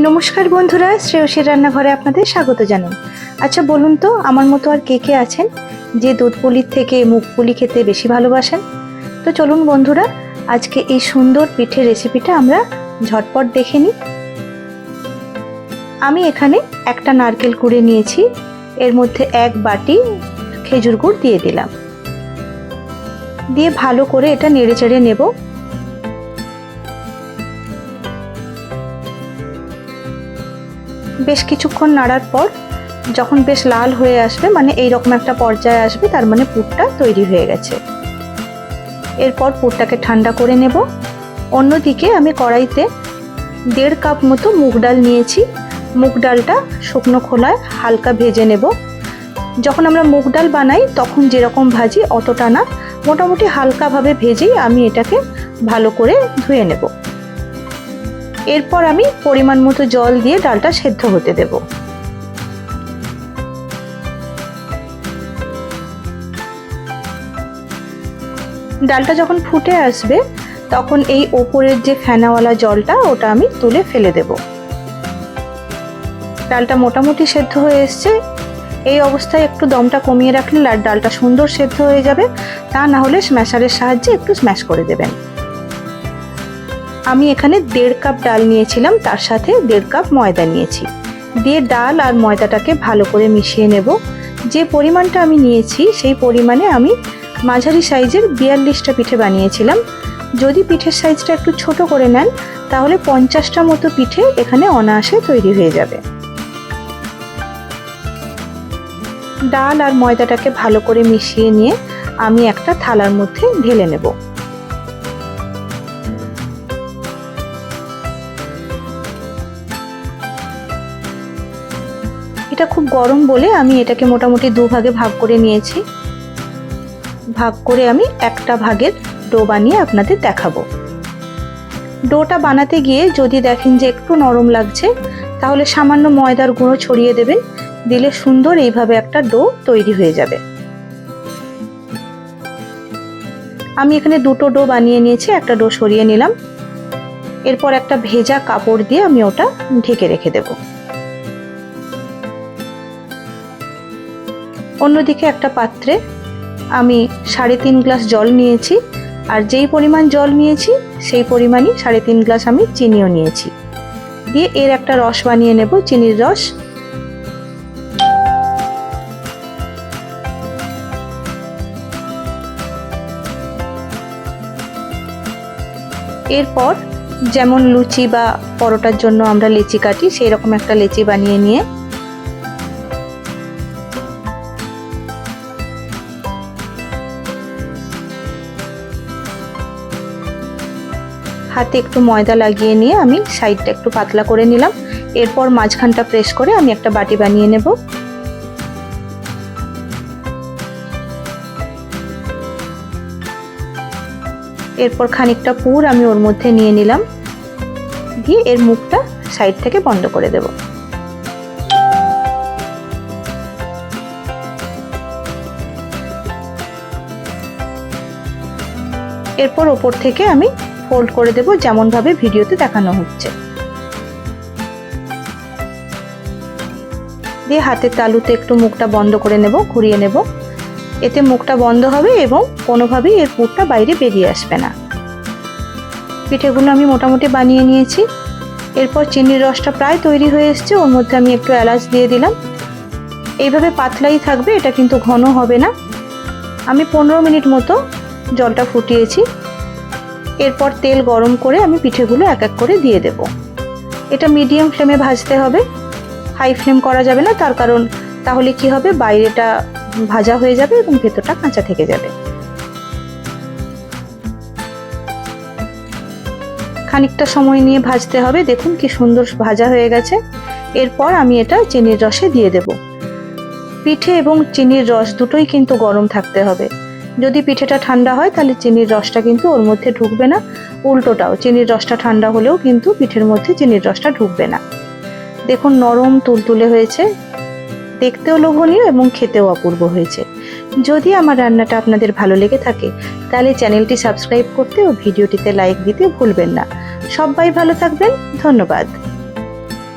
নমস্কার বন্ধুরা, শ্রেয়সীর রান্নাঘরে আপনাদের স্বাগত জানাই। আচ্ছা বলুন তো, আমার মতো আর কে কে আছেন যে দুধ পুলির থেকে মুগ পুলি খেতে বেশি ভালোবাসেন? তো চলুন বন্ধুরা, আজকে এই সুন্দর পিঠের রেসিপিটা আমরা ঝটপট দেখে নিই। আমি এখানে একটা নারকেল কুড়ে নিয়েছি, এর মধ্যে 1 বাটি খেজুর গুড় দিয়ে দিলাম, দিয়ে ভালো করে এটা নেড়ে চেড়ে নেব। বেশ কিছুক্ষণ নাড়ার পর যখন বেশ লাল হয়ে আসবে, মানে এইরকম একটা পর্যায়ে আসবে, তার মানে পুরটা তৈরি হয়ে গেছে। এরপর পুরটাকে ঠান্ডা করে নেব। অন্যদিকে আমি কড়াইতে 1.5 কাপ মতো মুগ ডাল নিয়েছি। মুগ ডালটা শুকনো খোলায় হালকা ভেজে নেব। যখন আমরা মুগ ডাল বানাই তখন যেরকম ভাজি অতটা না, মোটামুটি হালকাভাবে ভেজেই আমি এটাকে ভালো করে ধুয়ে নেব। এরপর আমি পরিমাণ মতো জল দিয়ে ডালটা সেদ্ধ হতে দেব। ডালটা যখন ফুটে আসবে তখন এই ওপরের যে ফেনাওয়ালা জলটা ওটা আমি তুলে ফেলে দেব। ডালটা মোটামুটি সেদ্ধ হয়ে এসছে। এই অবস্থায় একটু দমটা কমিয়ে রাখলে ডালটা সুন্দর সেদ্ধ হয়ে যাবে। তা না হলে স্ম্যাশারের সাহায্যে একটু স্ম্যাশ করে দেবেন। আমি এখানে 1.5 কাপ ডাল নিয়েছিলাম, তার সাথে 1.5 কাপ ময়দা নিয়েছি। দিয়ে ডাল আর ময়দাটাকে ভালো করে মিশিয়ে নেব। যে পরিমাণটা আমি নিয়েছি সেই পরিমাণে আমি মাঝারি সাইজের 42টা পিঠে বানিয়েছিলাম। যদি পিঠের সাইজটা একটু ছোট করে নেন তাহলে 50টা মতো পিঠে এখানে অনায়াসে তৈরি হয়ে যাবে। ডাল আর ময়দাটাকে ভালো করে মিশিয়ে নিয়ে আমি একটা থালার মধ্যে ঢেলে নেব। এটা খুব গরম বলে আমি এটাকে মোটামুটি 2 ভাগে ভাগ করে নিয়েছি। ভাগ করে আমি একটা ভাগের ডো বানিয়ে আপনাদের দেখাবো। ডোটা বানাতে গিয়ে যদি দেখেন যে একটু নরম লাগছে তাহলে সামান্য ময়দার গুঁড়ো ছড়িয়ে দেবেন, দিলে সুন্দর এইভাবে একটা ডো তৈরি হয়ে যাবে। আমি এখানে 2টো ডো বানিয়ে নিয়েছি, একটা ডো সরিয়ে নিলাম। এরপর একটা ভেজা কাপড় দিয়ে আমি ওটা ঢেকে রেখে দেব। অন্যদিকে একটা পাত্রে আমি 3.5 গ্লাস জল নিয়েছি, আর যেই পরিমাণ জল নিয়েছি সেই পরিমাণই 3.5 গ্লাস আমি চিনিও নিয়েছি। দিয়ে এর একটা রস বানিয়ে নেব, চিনির রস। এরপর যেমন লুচি বা পরোটার জন্য আমরা লেচি কাটি, সেই রকম একটা লেচি বানিয়ে নিয়ে হাতে একটু ময়দা লাগিয়ে নিয়ে আমি সাইডটা একটু পাতলা করে নিলাম। এরপর মাঝখানটা প্রেস করে আমি একটা বাটি বানিয়ে নেব। এরপর খানিকটা পুর আমি ওর মধ্যে নিয়ে নিলাম, দিয়ে এর মুখটা সাইড থেকে বন্ধ করে দেব। এরপর ওপর থেকে আমি ফোল্ড করে দেব, যেমন ভাবে ভিডিওতে দেখানো হচ্ছে। দিয়ে হাতের তালুতে একটু মুখটা বন্ধ করে নেব, ঘুরিয়ে নেব। এতে মুখটা বন্ধ হবে এবং কোনোভাবেই এর পুরটা বাইরে বেরিয়ে আসবে না। পিঠেগুলো আমি মোটামুটি বানিয়ে নিয়েছি। এরপর চিনির রসটা প্রায় তৈরি হয়ে এসছে, ওর মধ্যে আমি একটু এলাচ দিয়ে দিলাম। এইভাবে পাতলাই থাকবে, এটা কিন্তু ঘন হবে না। আমি 15 মিনিট মতো জলটা ফুটিয়েছি। এরপর তেল গরম করে আমি পিঠেগুলো এক এক করে দিয়ে দেব। এটা মিডিয়াম ফ্লেমে ভাজতে হবে, হাই ফ্লেম করা যাবে না, তার কারণ তাহলে কি হবে, বাইরেটা ভাজা হয়ে যাবে এবং ভেতরটা কাঁচা থেকে যাবে। খানিকটা সময় নিয়ে ভাজতে হবে। দেখুন কি সুন্দর ভাজা হয়ে গেছে। এরপর আমি এটা চিনির রসে দিয়ে দেব। পিঠে এবং চিনির রস দুটোই কিন্তু গরম থাকতে হবে। যদি পিঠেটা ঠান্ডা হয় তাহলে চিনির রসটা কিন্তু ওর মধ্যে ঢুকবে না, উল্টোটাও, চিনির রসটা ঠান্ডা হলেও কিন্তু পিঠের মধ্যে চিনির রসটা ঢুকবে না। দেখুন নরম তুলতুলে হয়েছে, দেখতেও লোভনীয় এবং খেতেও অপূর্ব হয়েছে। যদি আমার রান্নাটা আপনাদের ভালো লেগে থাকে তাহলে চ্যানেলটি সাবস্ক্রাইব করতে ও ভিডিওটিতে লাইক দিতে ভুলবেন না। সবাই ভালো থাকবেন, ধন্যবাদ।